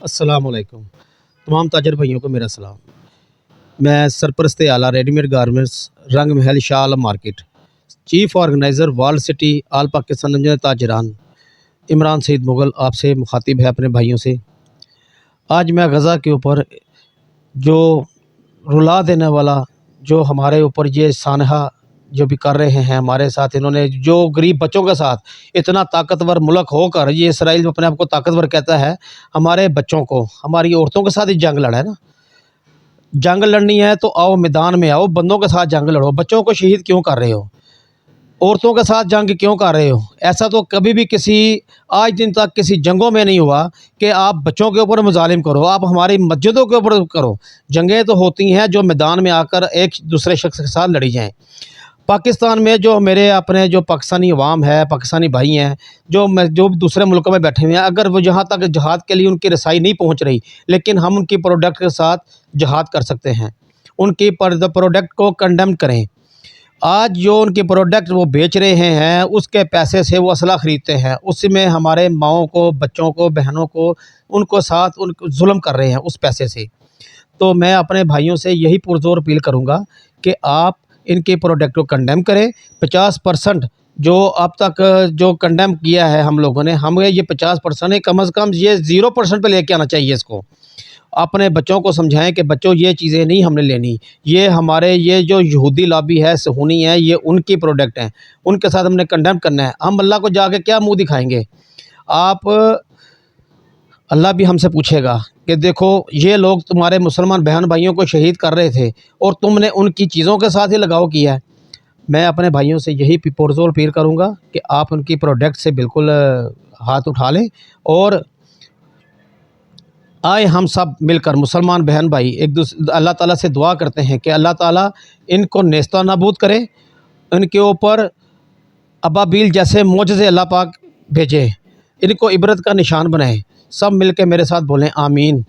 अस्सलाम वालेकुम। तमाम ताजर भाइयों को मेरा सलाम। मैं सरपरस्त आला readymade garments Rang Mahal Shah Alam market, chief organiser world city all Pakistan ताजरान इमरान सईद मुग़ल आपसे मुखातिब है अपने भाइयों से। आज मैं गज़ा के ऊपर जो रुला देने वाला जो हमारे ऊपर ये सानहा जो भी कर रहे हैं हमारे साथ, इन्होंने जो गरीब बच्चों के साथ इतना ताकतवर मुल्क होकर ये इसराइल अपने आप को ताकतवर कहता है, हमारे बच्चों को हमारी औरतों के साथ ही जंग लड़ा है ना। जंग लड़नी है तो आओ मैदान में आओ, बंदों के साथ जंग लड़ो। बच्चों को शहीद क्यों कर रहे हो? औरतों के साथ जंग क्यों कर रहे हो? ऐसा तो कभी भी किसी आज दिन तक किसी जंगों में नहीं हुआ कि आप बच्चों के ऊपर मुजालिम करो, आप हमारी मस्जिदों के ऊपर करो। जंगें तो होती हैं जो मैदान में आकर एक दूसरे शख्स के साथ लड़ी जाएँ। पाकिस्तान में जो मेरे अपने जो पाकिस्तानी अवाम है, पाकिस्तानी भाई हैं, जो दूसरे मुल्कों में बैठे हुए हैं, अगर वो जहाँ तक जहाद के लिए उनकी रसाई नहीं पहुँच रही, लेकिन हम उनकी प्रोडक्ट के साथ जहाद कर सकते हैं। उनकी प्रोडक्ट को कंडेम करें। आज जो उनकी प्रोडक्ट वो बेच रहे हैं उसके पैसे से वो असला ख़रीदते हैं, उसमें हमारे माँओं को, बच्चों को, बहनों को, उनको साथ उनको जुल्म कर रहे हैं उस पैसे से। तो मैं अपने भाइयों से यही पुरज़ोर अपील करूँगा कि आप इनके प्रोडक्ट को कंडेम करें। 50% जो अब तक जो कंडेम किया है हम लोगों ने, हमें ये 50% है, कम से कम ये 0% पे लेके आना चाहिए इसको। अपने बच्चों को समझाएं कि बच्चों ये चीज़ें नहीं हमने लेनी, ये हमारे ये जो यहूदी लॉबी है, सुन्नी है, ये उनकी प्रोडक्ट हैं, उनके साथ हमने कंडेम करना है। हम अल्लाह को जाके क्या मुँह दिखाएँगे? अल्लाह भी हमसे पूछेगा कि देखो ये लोग तुम्हारे मुसलमान बहन भाइयों को शहीद कर रहे थे और तुमने उनकी चीज़ों के साथ ही लगाव किया है। मैं अपने भाइयों से यही पुरज़ोर अपील करूँगा कि आप उनकी प्रोडक्ट से बिल्कुल हाथ उठा लें और आए हम सब मिलकर मुसलमान बहन भाई एक दूसरे अल्लाह ताला से दुआ करते हैं कि अल्लाह ताला इनको नेस्ता नाबूद करे, इनके ऊपर अबाबील जैसे मोजज़े अल्लाह पाक भेजे, इनको इबरत का निशान बनाए। सब मिलके मेरे साथ बोलें आमीन।